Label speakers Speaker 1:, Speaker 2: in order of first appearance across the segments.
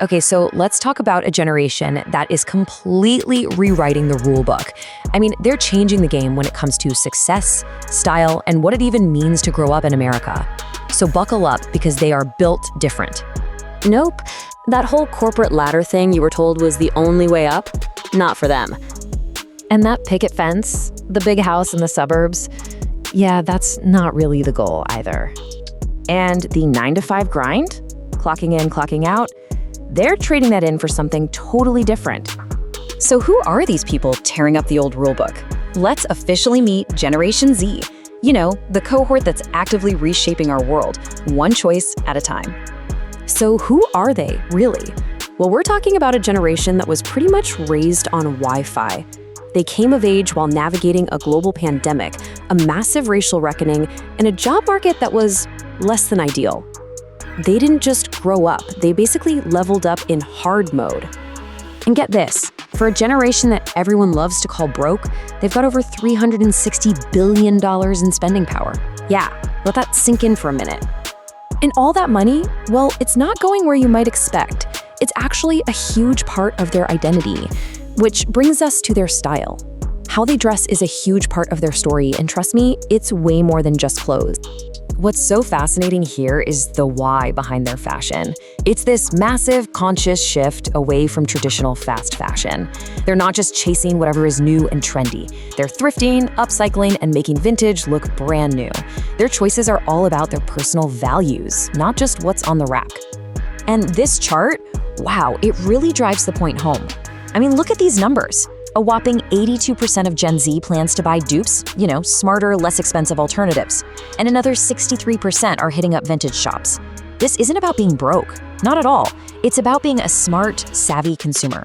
Speaker 1: Okay, so let's talk about a generation that is completely rewriting the rule book. I mean, they're changing the game when it comes to success, style, and what it even means to grow up in America. So buckle up because they are built different.
Speaker 2: Nope. That whole corporate ladder thing you were told was the only way up? Not for them.
Speaker 1: And that picket fence, the big house in the suburbs, yeah, that's not really the goal either. And the 9-to-5 grind, clocking in, clocking out, they're trading that in for something totally different.
Speaker 2: So who are these people tearing up the old rulebook? Let's officially meet Generation Z. You know, the cohort that's actively reshaping our world, one choice at a time.
Speaker 1: So who are they, really? Well, we're talking about a generation that was pretty much raised on Wi-Fi. They came of age while navigating a global pandemic, a massive racial reckoning, and a job market that was less than ideal. They didn't just grow up, they basically leveled up in hard mode. And get this, for a generation that everyone loves to call broke, they've got over $360 billion in spending power. Yeah, let that sink in for a minute. And all that money, well, it's not going where you might expect. It's actually a huge part of their identity, which brings us to their style. How they dress is a huge part of their story, and trust me, it's way more than just clothes. What's so fascinating here is the why behind their fashion. It's this massive, conscious shift away from traditional fast fashion. They're not just chasing whatever is new and trendy. They're thrifting, upcycling, and making vintage look brand new. Their choices are all about their personal values, not just what's on the rack. And this chart, wow, it really drives the point home. I mean, look at these numbers. A whopping 82% of Gen Z plans to buy dupes, smarter, less expensive alternatives. And another 63% are hitting up vintage shops. This isn't about being broke, not at all. It's about being a smart, savvy consumer.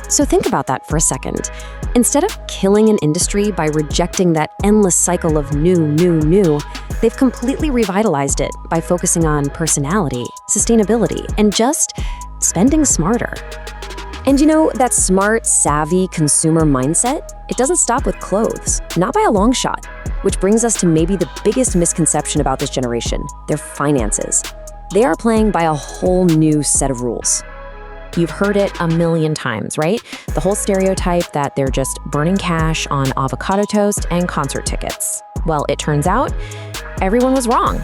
Speaker 1: So think about that for a second. Instead of killing an industry by rejecting that endless cycle of new, they've completely revitalized it by focusing on personality, sustainability, and just spending smarter. And that smart, savvy consumer mindset, it doesn't stop with clothes, not by a long shot, which brings us to maybe the biggest misconception about this generation, their finances. They are playing by a whole new set of rules. You've heard it a million times, right? The whole stereotype that they're just burning cash on avocado toast and concert tickets. Well, it turns out everyone was wrong.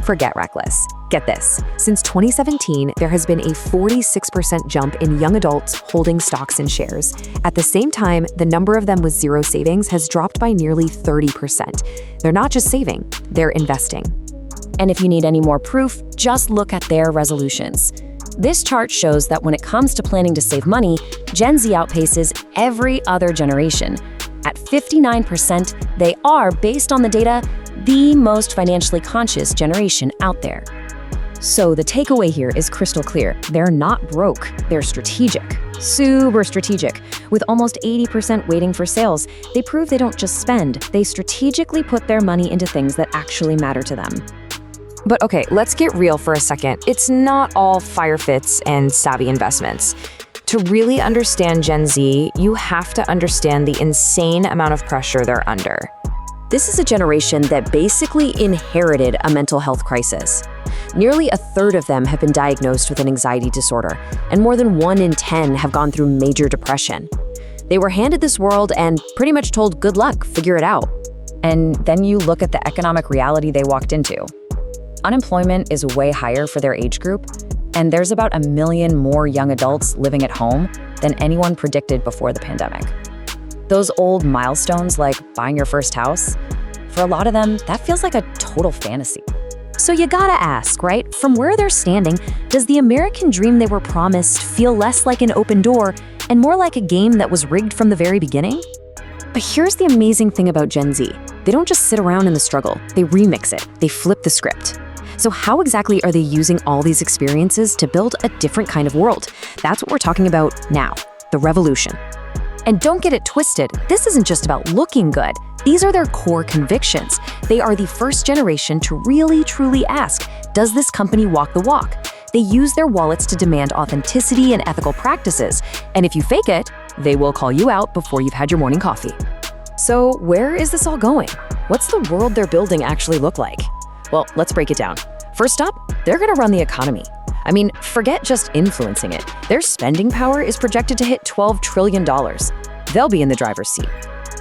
Speaker 1: Forget reckless. Get this, since 2017, there has been a 46% jump in young adults holding stocks and shares. At the same time, the number of them with zero savings has dropped by nearly 30%. They're not just saving, they're investing. And if you need any more proof, just look at their resolutions. This chart shows that when it comes to planning to save money, Gen Z outpaces every other generation. At 59%, they are, based on the data, the most financially conscious generation out there. So the takeaway here is crystal clear. They're not broke, they're strategic. Super strategic. With almost 80% waiting for sales, they prove they don't just spend, they strategically put their money into things that actually matter to them. But okay, let's get real for a second. It's not all fire fits and savvy investments. To really understand Gen Z, you have to understand the insane amount of pressure they're under. This is a generation that basically inherited a mental health crisis. Nearly a third of them have been diagnosed with an anxiety disorder, and more than 1 in 10 have gone through major depression. They were handed this world and pretty much told, good luck, figure it out. And then you look at the economic reality they walked into. Unemployment is way higher for their age group, and there's about 1 million more young adults living at home than anyone predicted before the pandemic. Those old milestones like buying your first house, for a lot of them, that feels like a total fantasy. So you gotta ask, right? From where they're standing, does the American dream they were promised feel less like an open door and more like a game that was rigged from the very beginning? But here's the amazing thing about Gen Z. They don't just sit around in the struggle, they remix it, they flip the script. So how exactly are they using all these experiences to build a different kind of world? That's what we're talking about now, the revolution. And don't get it twisted, this isn't just about looking good. These are their core convictions. They are the first generation to really, truly ask, does this company walk the walk? They use their wallets to demand authenticity and ethical practices. And if you fake it, they will call you out before you've had your morning coffee. So where is this all going? What's the world they're building actually look like? Well, let's break it down. First up, they're gonna run the economy. I mean, forget just influencing it. Their spending power is projected to hit $12 trillion. They'll be in the driver's seat.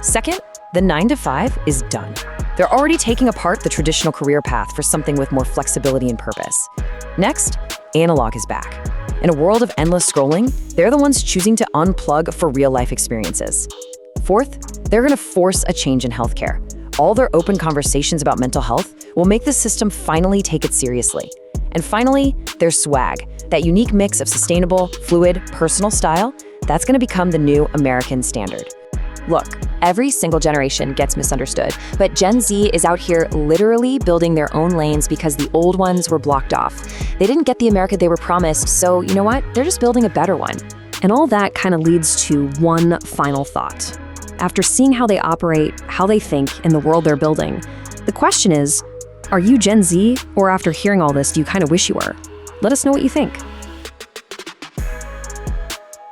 Speaker 1: Second, the 9-to-5 is done. They're already taking apart the traditional career path for something with more flexibility and purpose. Next, analog is back. In a world of endless scrolling, they're the ones choosing to unplug for real-life experiences. Fourth, they're going to force a change in healthcare. All their open conversations about mental health will make the system finally take it seriously. And finally, their swag, that unique mix of sustainable, fluid, personal style, that's going to become the new American standard.
Speaker 3: Look, every single generation gets misunderstood, but Gen Z is out here literally building their own lanes because the old ones were blocked off. They didn't get the America they were promised, so you know what? They're just building a better one.
Speaker 1: And all that kind of leads to one final thought. After seeing how they operate, how they think, and the world they're building, the question is, are you Gen Z, or after hearing all this, do you kind of wish you were? Let us know what you think.